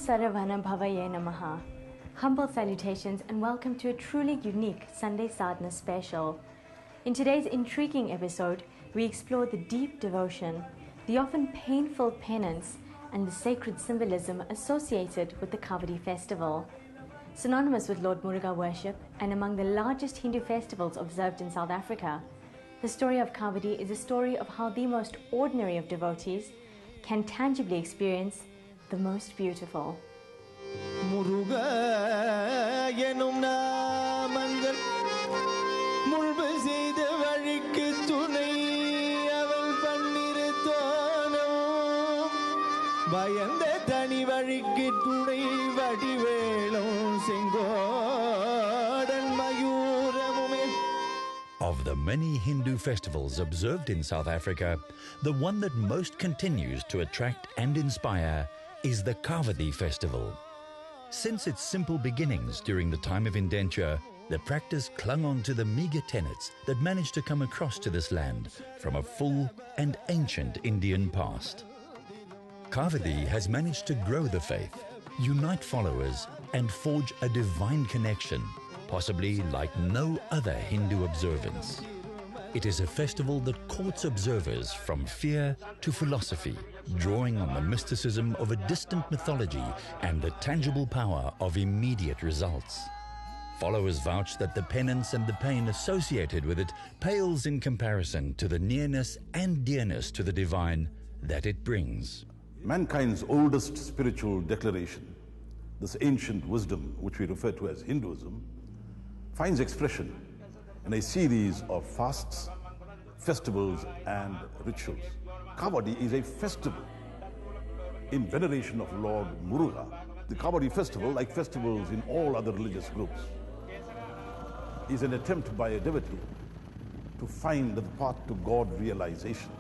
Saravana Bhavaye Namaha. Humble salutations and welcome to a truly unique Sunday Sadhana special. In today's intriguing episode, we explore the deep devotion, the often painful penance, and the sacred symbolism associated with the Kavadi festival. Synonymous with Lord Muruga worship and among the largest Hindu festivals observed in South Africa, the story of Kavadi is a story of how the most ordinary of devotees can tangibly experience the most beautiful. Muruga yenum namangal mulbu seida vazhikku tunai aval panniruthanam bayanda thani vazhikku tunai vadivelum sengodan mayuramume. Of the many Hindu festivals observed in South Africa, the one that most continues to attract and inspire is the Kavadi festival. Since its simple beginnings during the time of indenture, the practice clung on to the meagre tenets that managed to come across to this land from a full and ancient Indian past. Kavadi has managed to grow the faith, unite followers, and forge a divine connection, possibly like no other Hindu observance. It is a festival that courts observers from fear to philosophy, drawing on the mysticism of a distant mythology and the tangible power of immediate results. Followers vouch that the penance and the pain associated with it pales in comparison to the nearness and dearness to the divine that it brings. Mankind's oldest spiritual declaration, this ancient wisdom which we refer to as Hinduism, finds expression in a series of fasts, festivals and rituals. Kavadi is a festival in veneration of Lord Muruga. The Kavadi festival, like festivals in all other religious groups, is an attempt by a devotee to find the path to God realization.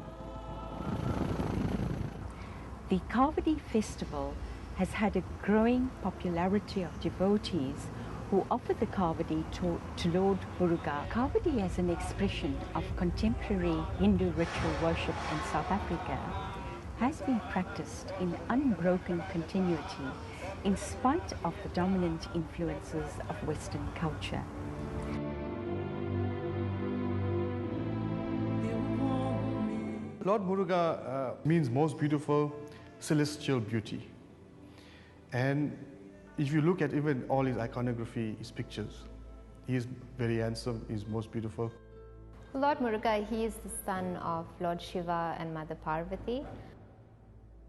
The Kavadi festival has had a growing popularity of devotees who offer the Kavadi to Lord Muruga. Kavadi as an expression of contemporary Hindu ritual worship in South Africa has been practiced in unbroken continuity in spite of the dominant influences of Western culture. Lord Muruga means most beautiful, celestial beauty. And if you look at even all his iconography, his pictures, he is very handsome, he's most beautiful. Lord Muruga, he is the son of Lord Shiva and Mother Parvati.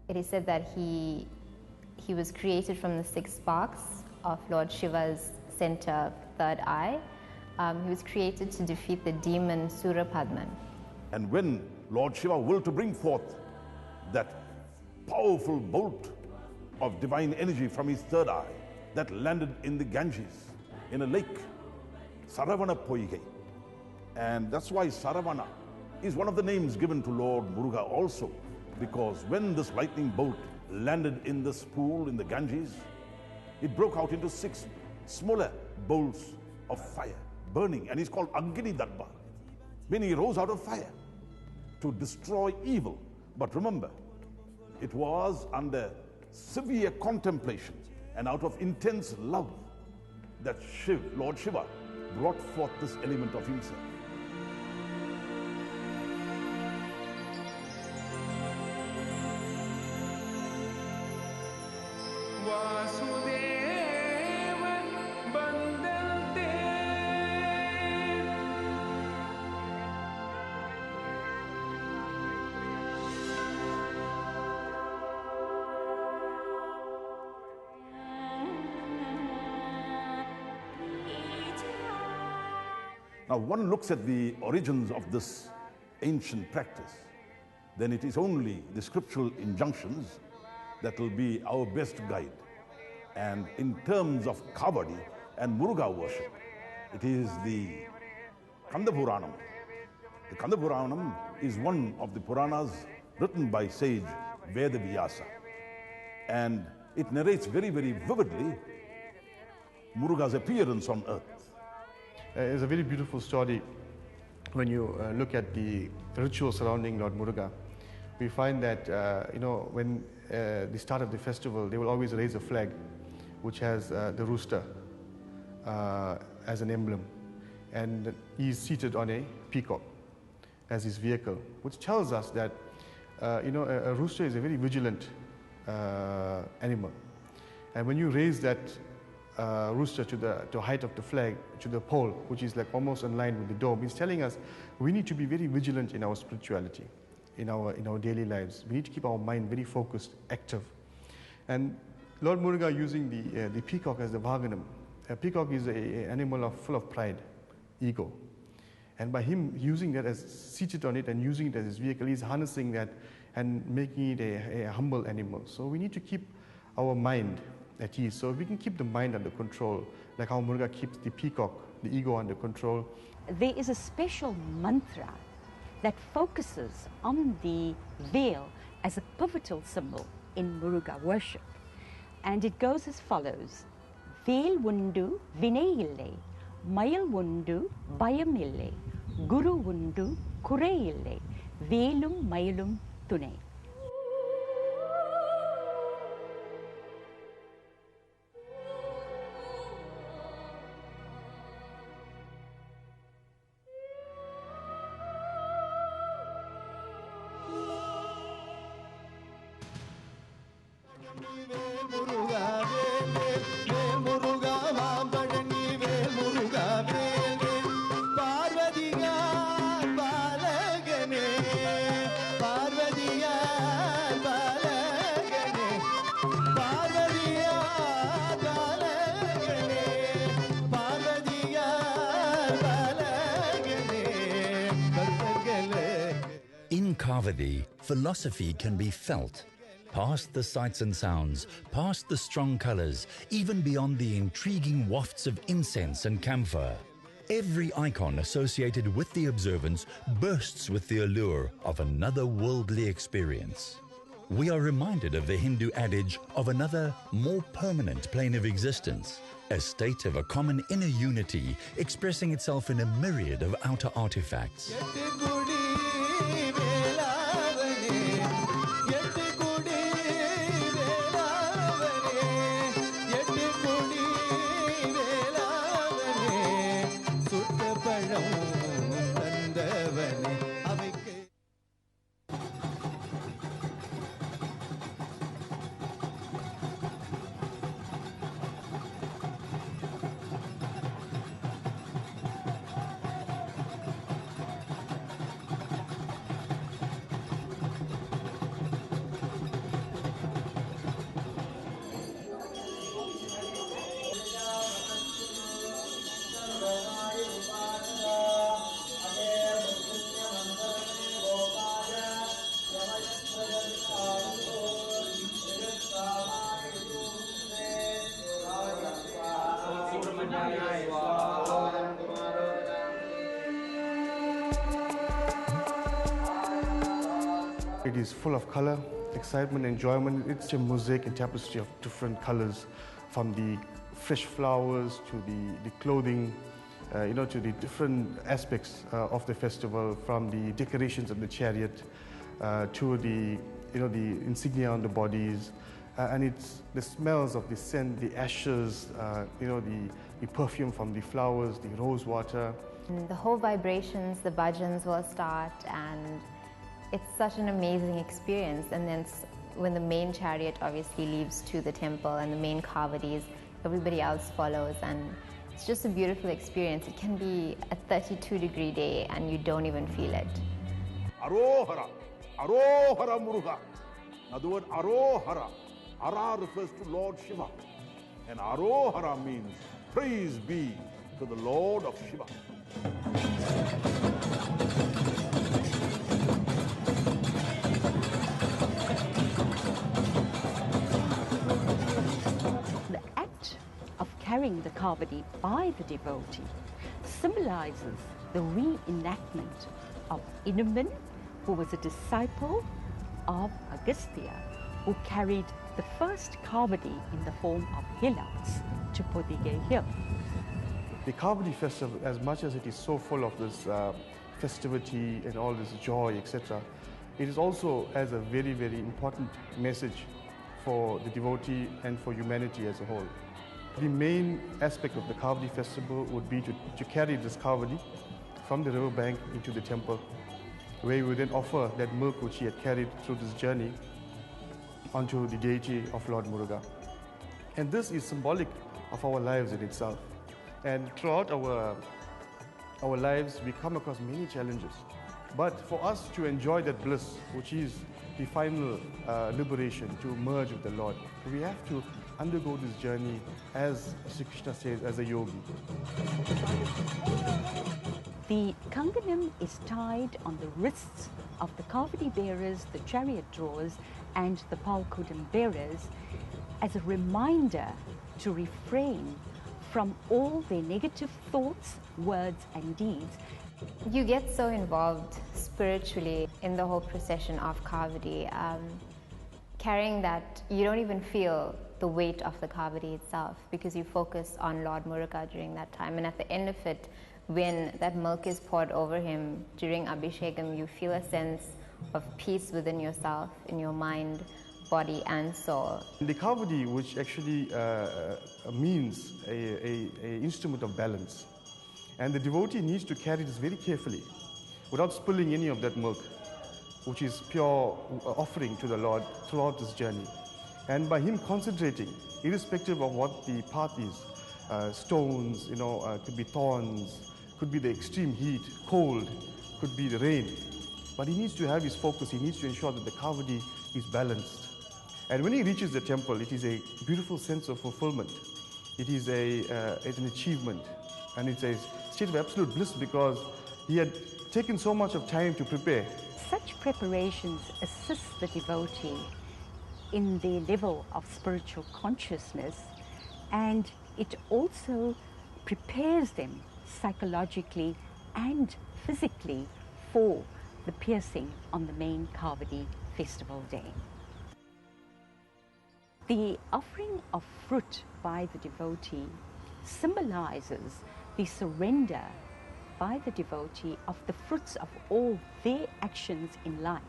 It is said that he was created from the 6 sparks of Lord Shiva's center third eye. He was created to defeat the demon Surapadman. And when Lord Shiva willed to bring forth that powerful bolt of divine energy from his third eye that landed in the Ganges, in a lake, Saravana Poigai. And that's why Saravana is one of the names given to Lord Muruga also, because when this lightning bolt landed in this pool in the Ganges, it broke out into 6 smaller bolts of fire, burning, and he's called Agni Darbar, meaning he rose out of fire to destroy evil. But remember, it was under severe contemplation and out of intense love that Lord Shiva brought forth this element of himself. Now, one looks at the origins of this ancient practice, then it is only the scriptural injunctions that will be our best guide. And in terms of Kavadi and Muruga worship, it is the Kanda Puranam. The Kanda Puranam is one of the Puranas written by sage Veda Vyasa. And it narrates very, very vividly Muruga's appearance on earth. It's a very beautiful story when you look at the ritual surrounding Lord Muruga, we find that, when the start of the festival, they will always raise a flag which has the rooster as an emblem. And he's seated on a peacock as his vehicle, which tells us that, a rooster is a very vigilant animal. And when you raise that rooster to the height of the flag, to the pole, which is like almost in line with the dome, it's telling us we need to be very vigilant in our spirituality, in our daily lives. We need to keep our mind very focused, active. And Lord Muruga using the peacock as the vaganam. A peacock is an animal full of pride, ego. And by him using that as seated on it and using it as his vehicle, he's harnessing that and making it a humble animal. So we need to keep our mind at ease. So if we can keep the mind under control, like how Muruga keeps the peacock, the ego under control. There is a special mantra that focuses on the veil as a pivotal symbol in Muruga worship. And it goes as follows: Veil undu vinayille, mayal undu bayamille, guru undu kureyille, velum mayalum tunai. In Kavadi, philosophy can be felt, past the sights and sounds, past the strong colors, even beyond the intriguing wafts of incense and camphor. Every icon associated with the observance bursts with the allure of another worldly experience. We are reminded of the Hindu adage of another, more permanent plane of existence, a state of a common inner unity expressing itself in a myriad of outer artifacts. It is full of color, excitement, enjoyment. It's a mosaic and tapestry of different colors, from the fresh flowers to the clothing, to the different aspects of the festival, from the decorations of the chariot to the insignia on the bodies, and it's the smells of the scent, the ashes, the perfume from the flowers, the rose water. And the whole vibrations, the bhajans will start, and it's such an amazing experience. And then when the main chariot obviously leaves to the temple and the main Kavadis, everybody else follows, and it's just a beautiful experience. It can be a 32-degree day and you don't even feel it. Arohara, Arohara Muruga. Now the word Arohara, Ara refers to Lord Shiva, and Arohara means praise be to the Lord of Shiva. The act of carrying the Kavadi by the devotee symbolizes the reenactment of Inuman, who was a disciple of Agastya, who carried the first Kavadi in the form of hillocks to Podige Hill. The Kavadi festival, as much as it is so full of this festivity and all this joy, etc., it is also has a very, very important message for the devotee and for humanity as a whole. The main aspect of the Kavadi festival would be to carry this Kavadi from the riverbank into the temple, where we would then offer that milk which he had carried through this journey onto the deity of Lord Muruga. And this is symbolic of our lives in itself. And throughout our lives, we come across many challenges. But for us to enjoy that bliss, which is the final liberation, to merge with the Lord, we have to undergo this journey, as Sri Krishna says, as a yogi. The Kanganam is tied on the wrists of the Kavadi bearers, the chariot drawers, and the Palkudam bearers as a reminder to refrain from all their negative thoughts, words, and deeds. You get so involved spiritually in the whole procession of Kavadi, carrying that you don't even feel the weight of the Kavadi itself, because you focus on Lord Muruga during that time. And at the end of it, when that milk is poured over him during Abhishekam, you feel a sense of peace within yourself, in your mind, body and soul. The Kavadi, which actually means a instrument of balance. And the devotee needs to carry this very carefully, without spilling any of that milk, which is pure offering to the Lord throughout this journey. And by him concentrating, irrespective of what the path is, stones, could be thorns, could be the extreme heat, cold, could be the rain. But he needs to have his focus, he needs to ensure that the Kavadi is balanced. And when he reaches the temple, it is a beautiful sense of fulfillment. It is it's an achievement, and it's a state of absolute bliss, because he had taken so much of time to prepare. Such preparations assist the devotee in their level of spiritual consciousness, and it also prepares them psychologically and physically for the piercing on the main Kavadi festival day. The offering of fruit by the devotee symbolizes the surrender by the devotee of the fruits of all their actions in life,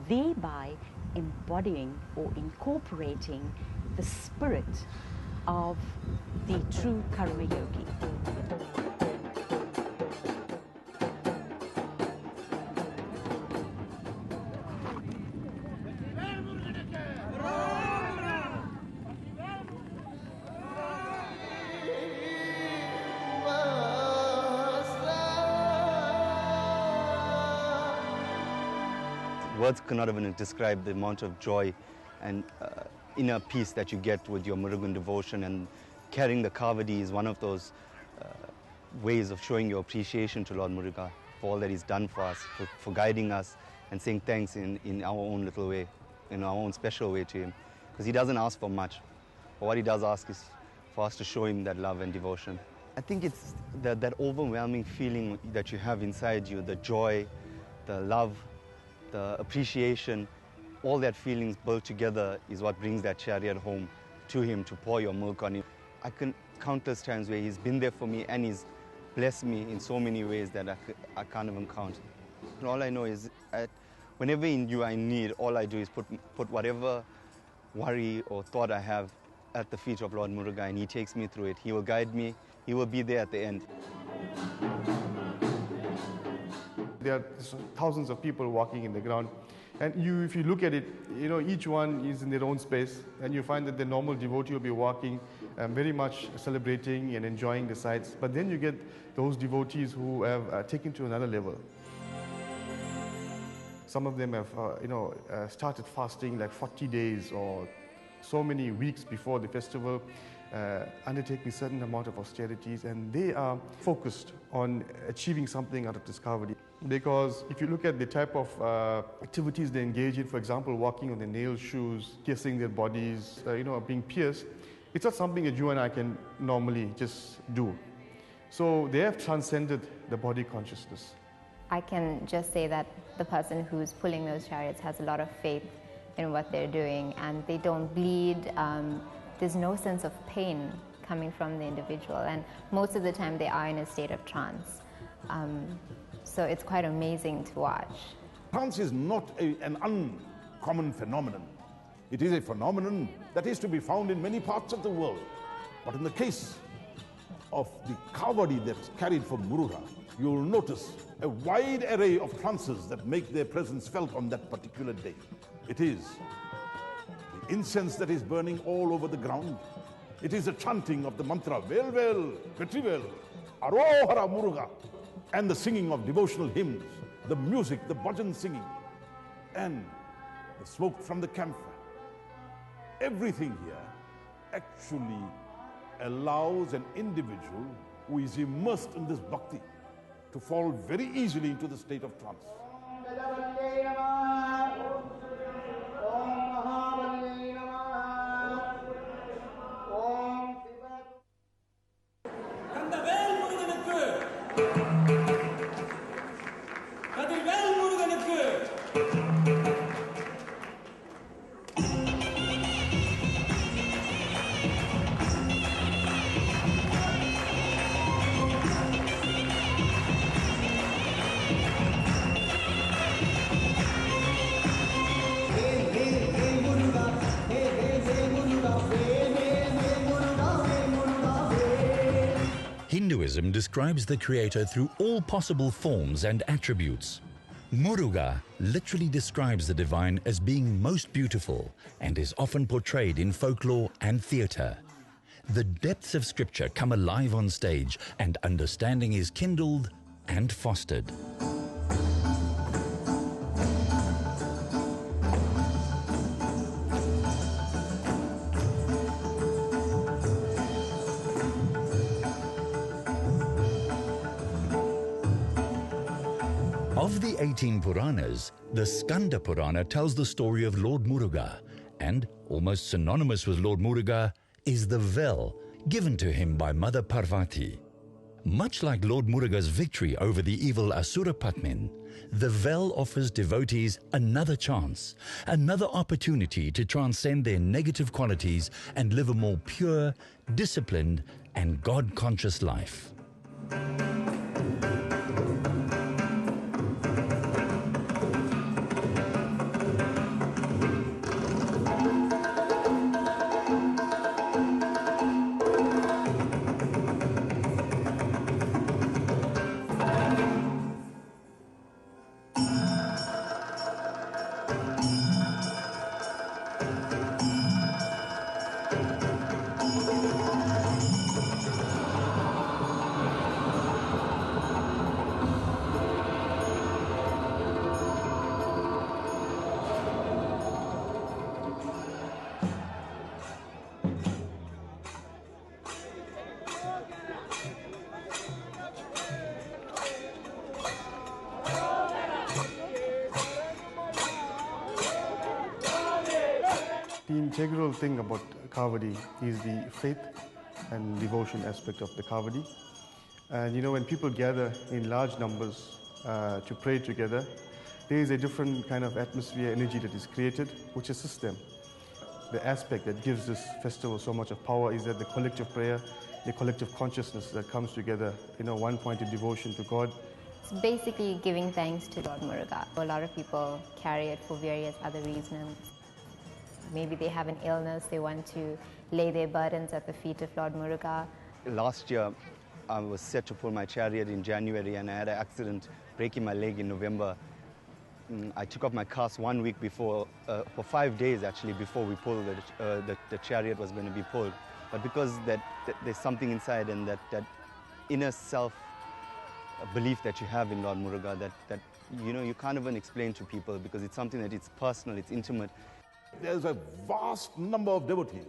thereby embodying or incorporating the spirit of the true Karma Yogi. Words cannot even describe the amount of joy and inner peace that you get with your Murugan devotion, and carrying the Kavadi is one of those ways of showing your appreciation to Lord Muruga for all that he's done for us, for guiding us and saying thanks in our own little way, in our own special way to him. Because he doesn't ask for much, but what he does ask is for us to show him that love and devotion. I think it's that overwhelming feeling that you have inside you, the joy, the love, the appreciation, all that feelings built together is what brings that chariot home to him, to pour your milk on him. I can countless times where he's been there for me and he's blessed me in so many ways that I can't even count. And all I know is whenever you are in need, all I do is put whatever worry or thought I have at the feet of Lord Muruga, and he takes me through it. He will guide me. He will be there at the end. There are thousands of people walking in the ground, and if you look at it, each one is in their own space, and you find that the normal devotee will be walking, very much celebrating and enjoying the sights. But then you get those devotees who have taken to another level. Some of them have, started fasting like 40 days or so many weeks before the festival, undertaking a certain amount of austerities, and they are focused on achieving something out of this Kavadi. Because if you look at the type of activities they engage in, for example, walking on their nail shoes, piercing their bodies, being pierced, it's not something that you and I can normally just do. So they have transcended the body consciousness. I can just say that the person who's pulling those chariots has a lot of faith in what they're doing, and they don't bleed. There's no sense of pain coming from the individual, and most of the time they are in a state of trance. So it's quite amazing to watch. Trance is not an uncommon phenomenon. It is a phenomenon that is to be found in many parts of the world. But in the case of the Kavadi that's carried from Muruga, you will notice a wide array of trances that make their presence felt on that particular day. It is the incense that is burning all over the ground. It is the chanting of the mantra, Vel Vel, Vetrivel, Arohara Muruga, and the singing of devotional hymns, the music, the bhajan singing, and the smoke from the campfire. Everything here actually allows an individual who is immersed in this bhakti to fall very easily into the state of trance. Hinduism describes the creator through all possible forms and attributes. Muruga literally describes the divine as being most beautiful and is often portrayed in folklore and theatre. The depths of scripture come alive on stage and understanding is kindled and fostered. Of the 18 Puranas, the Skanda Purana tells the story of Lord Muruga, and almost synonymous with Lord Muruga is the vel given to him by Mother Parvati. Much like Lord Muruga's victory over the evil Asura Padmin, the vel offers devotees another chance, another opportunity to transcend their negative qualities and live a more pure, disciplined, and God-conscious life. The integral thing about Kavadi is the faith and devotion aspect of the Kavadi. And you know, when people gather in large numbers to pray together, there is a different kind of atmosphere, energy that is created, which assists them. The aspect that gives this festival so much of power is that the collective prayer, the collective consciousness that comes together, one pointed devotion to God. It's basically giving thanks to Lord Muruga. A lot of people carry it for various other reasons. Maybe they have an illness, they want to lay their burdens at the feet of Lord Muruga. Last year, I was set to pull my chariot in January and I had an accident breaking my leg in November. I took off my cast 1 week before, for 5 days actually, before we pulled the chariot was going to be pulled. But because there's something inside and that inner self-belief that you have in Lord Muruga that you can't even explain to people because it's something that it's personal, it's intimate. There's a vast number of devotees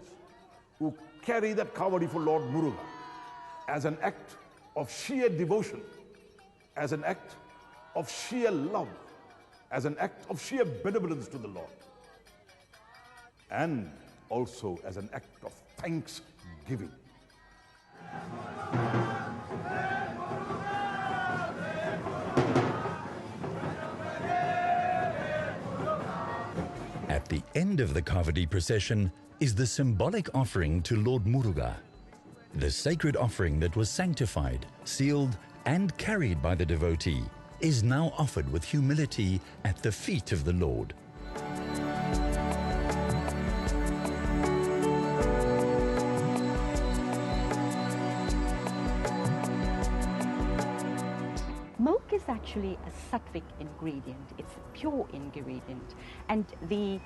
who carry that Kavadi for Lord Muruga as an act of sheer devotion, as an act of sheer love, as an act of sheer benevolence to the Lord, and also as an act of thanksgiving. At the end of the Kavadi procession is the symbolic offering to Lord Muruga, the sacred offering that was sanctified, sealed, and carried by the devotee is now offered with humility at the feet of the Lord. Milk is actually a sattvic ingredient. It's a pure ingredient. And the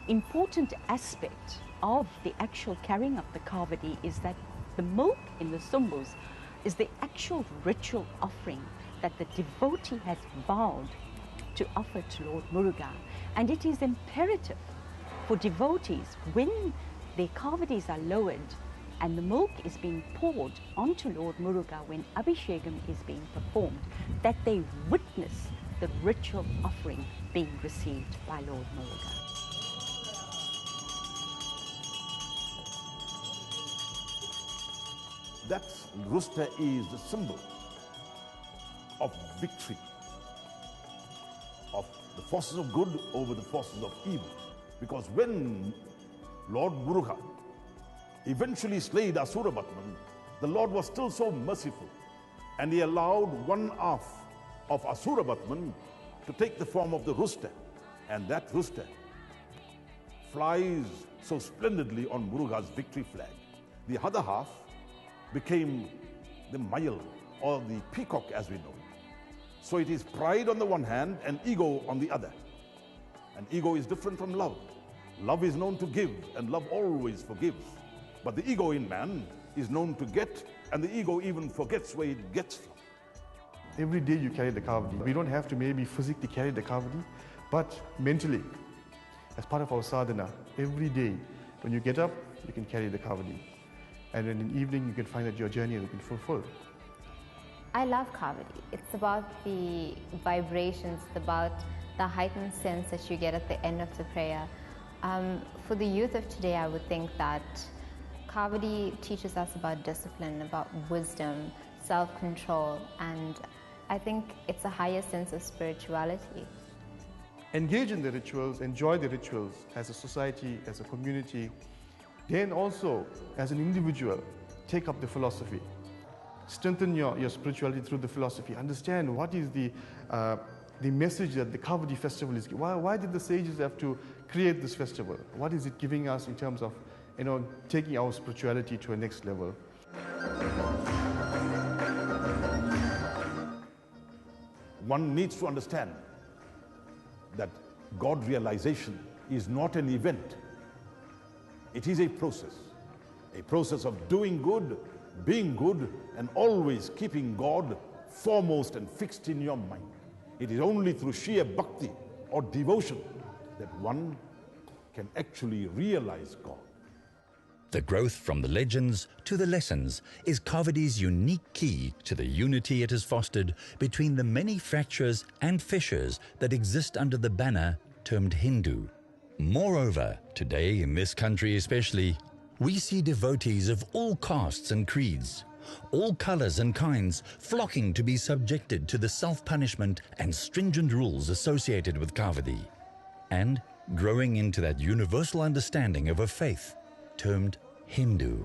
important aspect of the actual carrying of the Kavadi is that the milk in the sumbus is the actual ritual offering that the devotee has vowed to offer to Lord Muruga. And it is imperative for devotees, when their Kavadis are lowered and the milk is being poured onto Lord Muruga when Abhishekam is being performed, that they witness the ritual offering being received by Lord Muruga. That rooster is the symbol of victory, of the forces of good over the forces of evil. Because when Lord Muruga eventually slayed Asurabatman, the Lord was still so merciful, and he allowed one half of Asurabatman to take the form of the rooster, and that rooster flies so splendidly on Muruga's victory flag. The other half became the mayal, or the peacock as we know. So it is pride on the one hand and ego on the other. And ego is different from love. Love is known to give, and love always forgives. But the ego in man is known to get, and the ego even forgets where it gets from. Every day you carry the Kavadi. We don't have to maybe physically carry the Kavadi, but mentally, as part of our sadhana, every day when you get up, you can carry the Kavadi. And then in the evening, you can find that your journey has been fulfilled. I love Kavadi. It's about the vibrations, it's about the heightened sense that you get at the end of the prayer. For the youth of today, I would think that Kavadi teaches us about discipline, about wisdom, self-control, and I think it's a higher sense of spirituality. Engage in the rituals, enjoy the rituals as a society, as a community. Then also, as an individual, take up the philosophy. Strengthen your spirituality through the philosophy. Understand what is the message that the Kavadi festival is giving. Why did the sages have to create this festival? What is it giving us in terms of, taking our spirituality to a next level? One needs to understand that God realization is not an event. It is a process of doing good, being good, and always keeping God foremost and fixed in your mind. It is only through sheer bhakti or devotion that one can actually realize God. The growth from the legends to the lessons is Kavadi's unique key to the unity it has fostered between the many fractures and fissures that exist under the banner termed Hindu. Moreover, today in this country especially, we see devotees of all castes and creeds, all colors and kinds, flocking to be subjected to the self-punishment and stringent rules associated with Kavadi, and growing into that universal understanding of a faith termed Hindu.